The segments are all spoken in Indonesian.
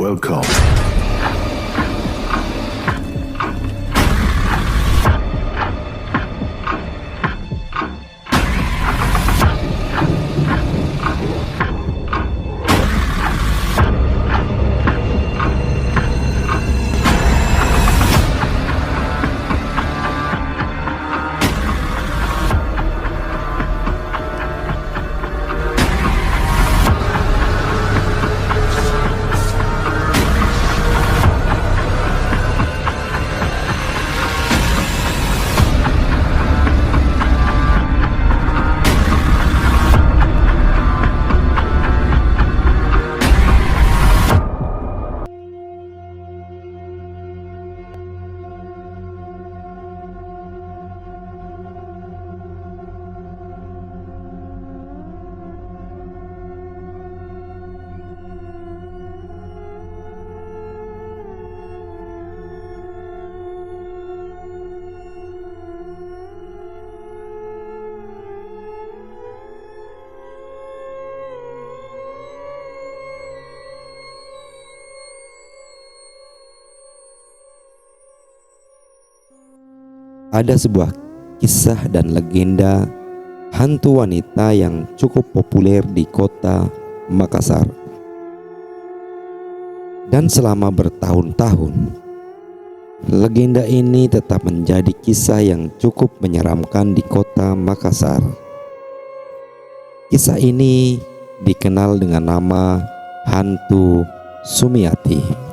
Welcome. Ada sebuah kisah dan legenda hantu wanita yang cukup populer di kota Makassar. Dan selama bertahun-tahun, legenda ini tetap menjadi kisah yang cukup menyeramkan di kota Makassar. Kisah ini dikenal dengan nama hantu Sumiati.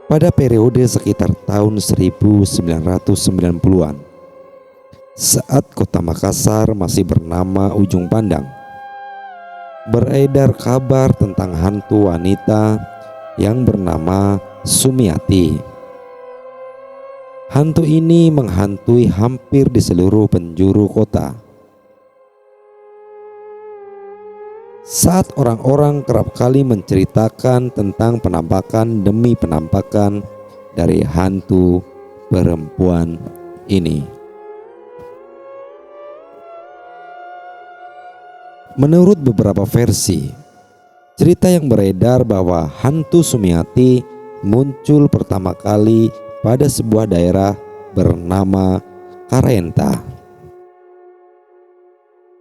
Pada periode sekitar tahun 1990-an, saat kota Makassar masih bernama Ujung Pandang, beredar kabar tentang hantu wanita yang bernama Sumiati. Hantu ini menghantui hampir di seluruh penjuru kota. Saat orang-orang kerap kali menceritakan tentang penampakan demi penampakan dari hantu perempuan ini. Menurut beberapa versi, cerita yang beredar bahwa hantu Sumiati muncul pertama kali pada sebuah daerah bernama Karenta.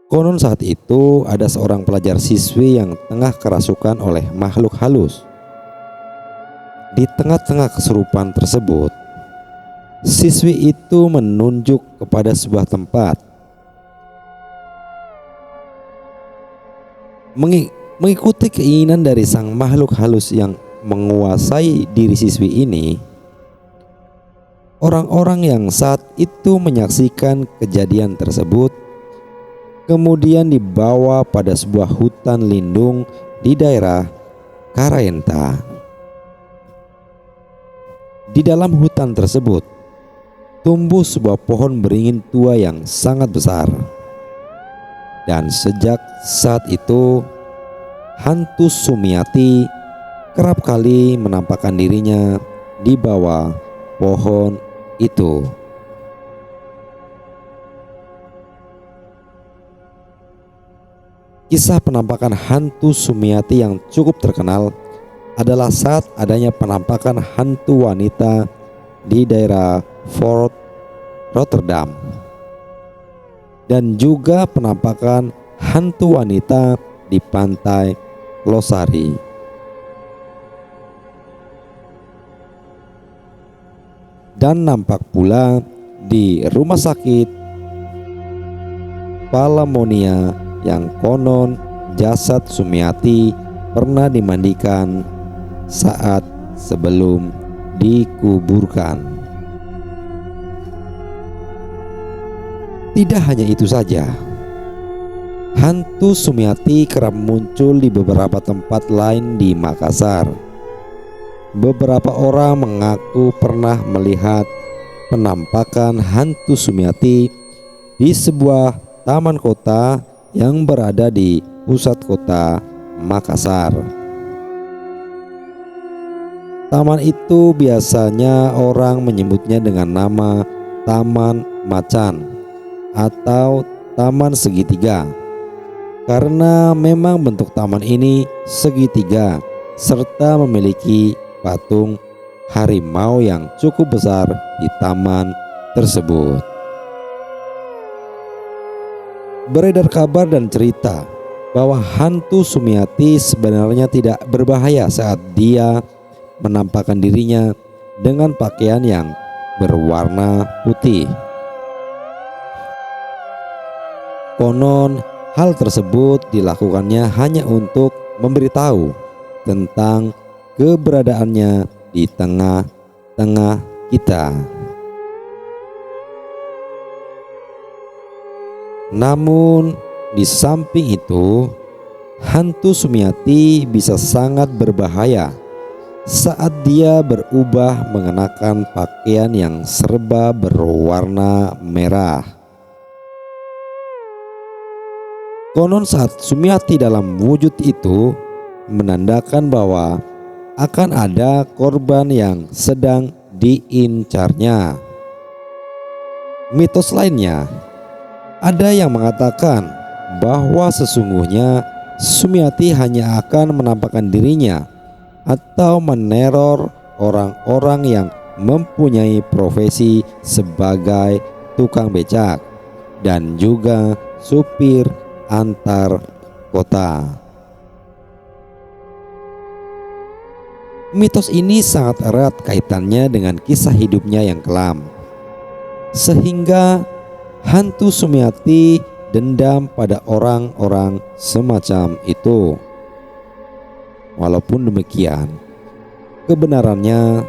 Konon saat itu ada seorang pelajar siswi yang tengah kerasukan oleh makhluk halus. Di tengah-tengah kesurupan tersebut, siswi itu menunjuk kepada sebuah tempat. Mengikuti keinginan dari sang makhluk halus yang menguasai diri siswi ini, orang-orang yang saat itu menyaksikan kejadian tersebut kemudian dibawa pada sebuah hutan lindung di daerah Karenta. Di dalam hutan tersebut tumbuh sebuah pohon beringin tua yang sangat besar. Dan sejak saat itu hantu Sumiati kerap kali menampakkan dirinya di bawah pohon itu. Kisah penampakan hantu Sumiati yang cukup terkenal adalah saat adanya penampakan hantu wanita di daerah Fort Rotterdam dan juga penampakan hantu wanita di pantai Losari. Dan nampak pula di rumah sakit Palamonia yang konon jasad Sumiati pernah dimandikan saat sebelum dikuburkan. Tidak hanya itu saja, hantu Sumiati kerap muncul di beberapa tempat lain di Makassar. Beberapa orang mengaku pernah melihat penampakan hantu Sumiati di sebuah taman kota yang berada di pusat kota Makassar. Taman itu biasanya orang menyebutnya dengan nama Taman Macan atau Taman Segitiga karena memang bentuk taman ini segitiga serta memiliki patung harimau yang cukup besar di taman tersebut. Beredar kabar dan cerita bahwa hantu Sumiati sebenarnya tidak berbahaya saat dia menampakkan dirinya dengan pakaian yang berwarna putih. Konon hal tersebut dilakukannya hanya untuk memberitahu tentang keberadaannya di tengah-tengah kita. Namun di samping itu, hantu Sumiati bisa sangat berbahaya saat dia berubah mengenakan pakaian yang serba berwarna merah. Konon saat Sumiati dalam wujud itu menandakan bahwa akan ada korban yang sedang diincarnya. Mitos lainnya, ada yang mengatakan bahwa sesungguhnya Sumiati hanya akan menampakkan dirinya atau meneror orang-orang yang mempunyai profesi sebagai tukang becak dan juga supir antar kota. Mitos ini sangat erat kaitannya dengan kisah hidupnya yang kelam, sehingga hantu Sumiati dendam pada orang-orang semacam itu. Walaupun demikian, kebenarannya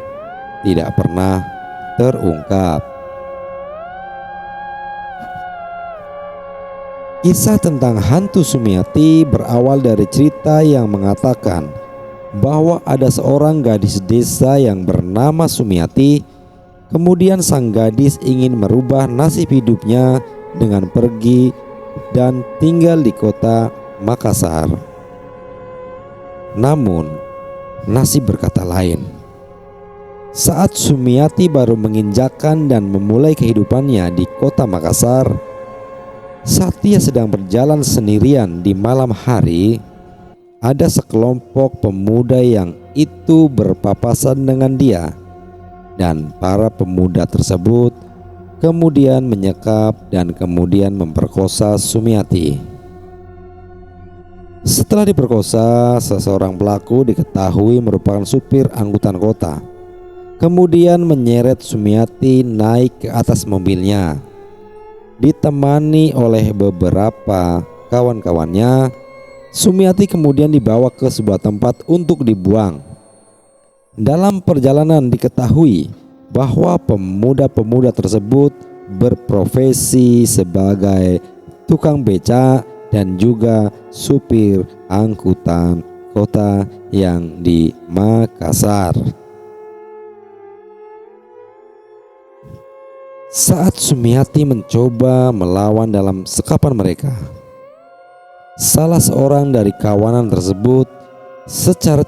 tidak pernah terungkap. Kisah tentang hantu Sumiati berawal dari cerita yang mengatakan bahwa ada seorang gadis desa yang bernama Sumiati. Kemudian sang gadis ingin merubah nasib hidupnya dengan pergi dan tinggal di kota Makassar. Namun nasib berkata lain. Saat Sumiati baru menginjakkan dan memulai kehidupannya di kota Makassar, saat dia sedang berjalan sendirian di malam hari, ada sekelompok pemuda yang itu berpapasan dengan dia, dan para pemuda tersebut kemudian menyekap dan kemudian memperkosa Sumiati. Setelah diperkosa, seseorang pelaku diketahui merupakan supir angkutan kota, kemudian menyeret Sumiati naik ke atas mobilnya. Ditemani oleh beberapa kawan-kawannya, Sumiati kemudian dibawa ke sebuah tempat untuk dibuang. Dalam perjalanan diketahui bahwa pemuda-pemuda tersebut berprofesi sebagai tukang becak dan juga supir angkutan kota yang di Makassar. Saat Sumiati mencoba melawan dalam sekapan mereka, salah seorang dari kawanan tersebut secara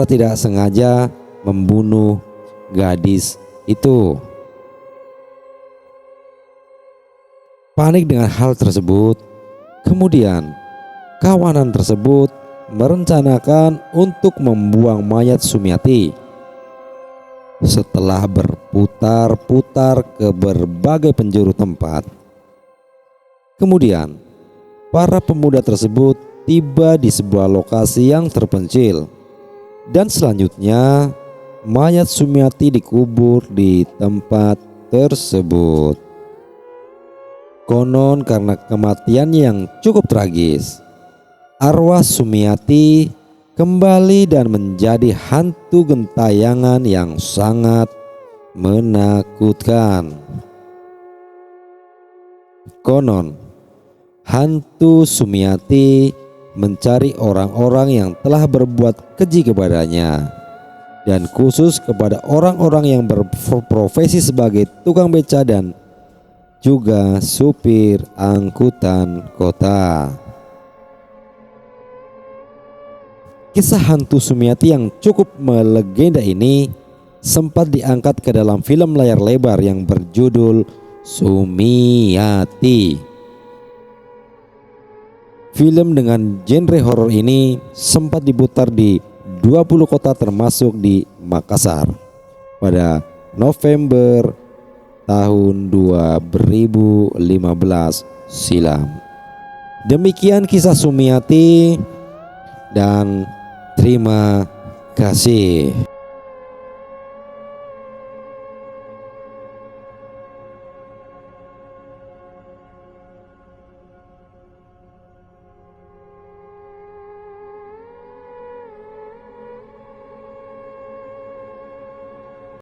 tidak sengaja membunuh gadis itu. Panik dengan hal tersebut, kemudian kawanan tersebut merencanakan untuk membuang mayat Sumiati. Setelah berputar-putar ke berbagai penjuru tempat, kemudian para pemuda tersebut tiba di sebuah lokasi yang terpencil, dan selanjutnya mayat Sumiati dikubur di tempat tersebut. Konon karena kematian yang cukup tragis, arwah Sumiati kembali dan menjadi hantu gentayangan yang sangat menakutkan. Konon hantu Sumiati mencari orang-orang yang telah berbuat keji kepadanya, dan khusus kepada orang-orang yang berprofesi sebagai tukang beca dan juga supir angkutan kota. Kisah hantu Sumiati yang cukup melegenda ini sempat diangkat ke dalam film layar lebar yang berjudul Sumiati. Film dengan genre horor ini sempat diputar di 20 kota termasuk di Makassar pada November tahun 2015 silam. Demikian kisah Sumiati dan terima kasih.